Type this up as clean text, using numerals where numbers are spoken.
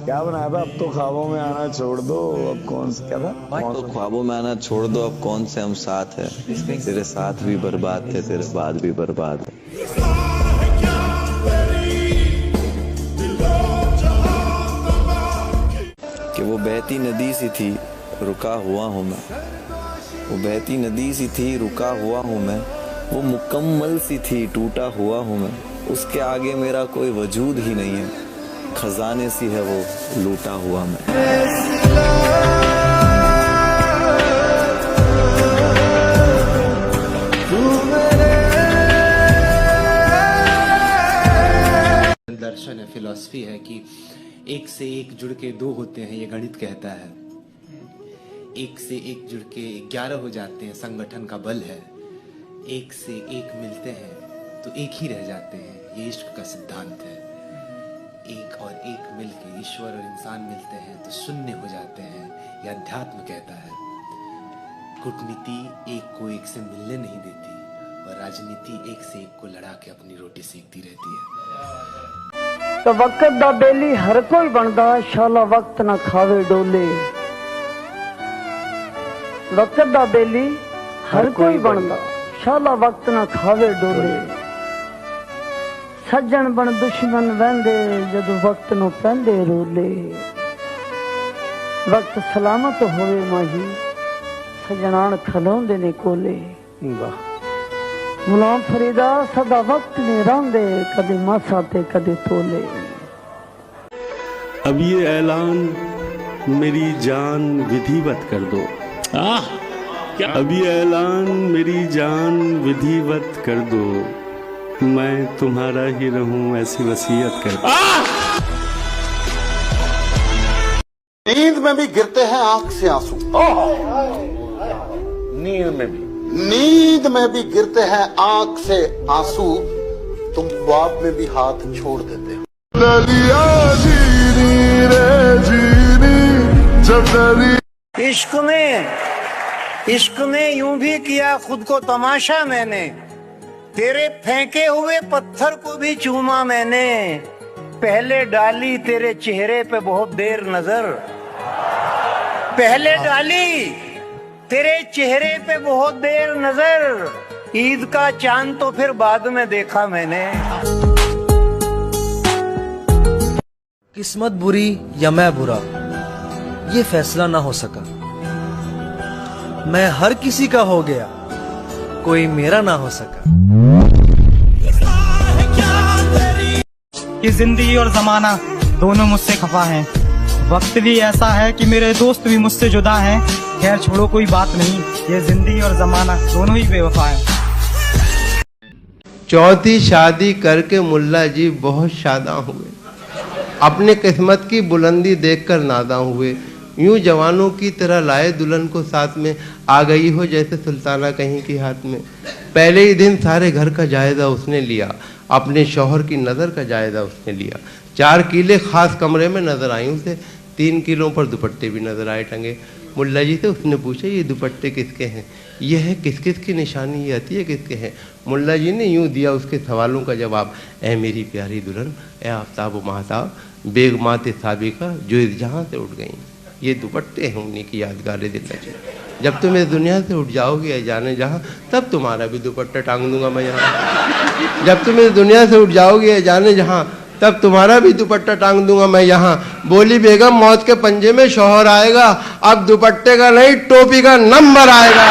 क्या बनाया था? अब तो ख्वाबों में आना छोड़ दो, अब कौन सा क्या था? तो ख्वाबों में आना छोड़ दो, अब कौन से हम साथ है। तेरे साथ भी बर्बाद थे, तेरे बाद भी बर्बाद है। कि वो बहती नदी सी थी, रुका हुआ हूँ मैं। वो बहती नदी सी थी, रुका हुआ हूँ मैं। वो मुकम्मल सी थी, टूटा हुआ हूँ मैं। उसके आगे मेरा कोई वजूद ही नहीं है। खजाने सी है वो, लूटा हुआ मैं। दर्शन है, फिलॉसफी है कि एक से एक जुड़ के दो होते हैं, ये गणित कहता है। एक से एक जुड़ के 11 हो जाते हैं, संगठन का बल है। एक से एक मिलते हैं तो एक ही रह जाते हैं, ये इश्क का सिद्धांत है। एक और एक मिलके ईश्वर और इंसान मिलते हैं तो शून्य हो जाते हैं, यह अध्यात्म कहता है। कूटनीति एक को एक से मिलने नहीं देती और राजनीति एक से एक को लड़ा के अपनी रोटी सेकती रहती है। तो वक्त दा बेली हर कोई बनदा, शाला वक्त ना खावे डोले। वक्त दा बेली हर कोई बनदा, शाला वक्त ना खावे डोले। सज्जन बन दुश्मन वहंदे, जदों वक्त नूं पैंदे रोले। वक्त सलामत होवे माही, सजनान खलोंदे ने कोले। वाह गुलाम फरीदा सदा वक्त ने रांदे, कदे मासा ते कदे तोले। अब ये ऐलान मेरी जान विधिवत कर दो। क्या? अब ये ऐलान मेरी जान विधिवत कर दो, मैं तुम्हारा ही रहूं ऐसी वसीयत कर दो। नींद में भी गिरते हैं आंख से आंसू। नींद में भी गिरते हैं आंख से आंसू, तुम ख्वाब में भी हाथ छोड़ देते हो। इश्क में यूं भी किया खुद को तमाशा मैंने। तेरे फेंके हुए पत्थर को भी चूमा मैंने। पहले डाली तेरे चेहरे पे बहुत देर नजर। पहले डाली तेरे चेहरे पे बहुत देर नजर। ईद का चांद तो फिर बाद में देखा मैंने। किस्मत बुरी या मैं बुरा, ये फैसला ना हो सका। मैं हर किसी का हो गया, कोई मेरा ना हो सका। कि जिंदगी और जमाना दोनों मुझसे खफा हैं। वक्त भी ऐसा है कि मेरे दोस्त भी मुझसे जुदा हैं। खैर छोड़ो कोई बात नहीं, ये जिंदगी और जमाना दोनों ही बेवफा हैं। चौथी शादी करके मुल्ला जी बहुत शादा हुए। अपने किस्मत की बुलंदी देखकर नादा हुए। यूं जवानों की तरह लाए दुल्हन को साथ में, आ गई हो जैसे सुल्ताना कहीं की हाथ में। पहले ही दिन सारे घर का जायजा उसने लिया, अपने शौहर की नज़र का जायजा उसने लिया। 4 किले खास कमरे में नजर आई उसे, 3 किलों पर दुपट्टे भी नजर आए टंगे। मुल्ला जी से उसने पूछा, ये दुपट्टे किसके हैं? ये है किस किस की निशानी, ये अतिये किसके हैं? मुल्ला जी ने यूं दिया उसके सवालों का जवाब, ए मेरी प्यारी दुल्हन, ए आफ्ताब महताब, बेगमात साबिका जो इस जहाँ से उठ गई, ये दुपट्टे हैं उन्हीं की यादगार ज़िंदगी। जब तुम इस दुनिया से उठ जाओगे जाने जहाँ, तब तुम्हारा भी दुपट्टा टांग दूंगा मैं यहाँ। जब तुम इस दुनिया से उठ जाओगे जाने जहाँ, तब तुम्हारा भी दुपट्टा टांग दूंगा मैं यहाँ। बोली बेगम, मौत के पंजे में शौहर आएगा, अब दुपट्टे का नहीं टोपी का नंबर आएगा।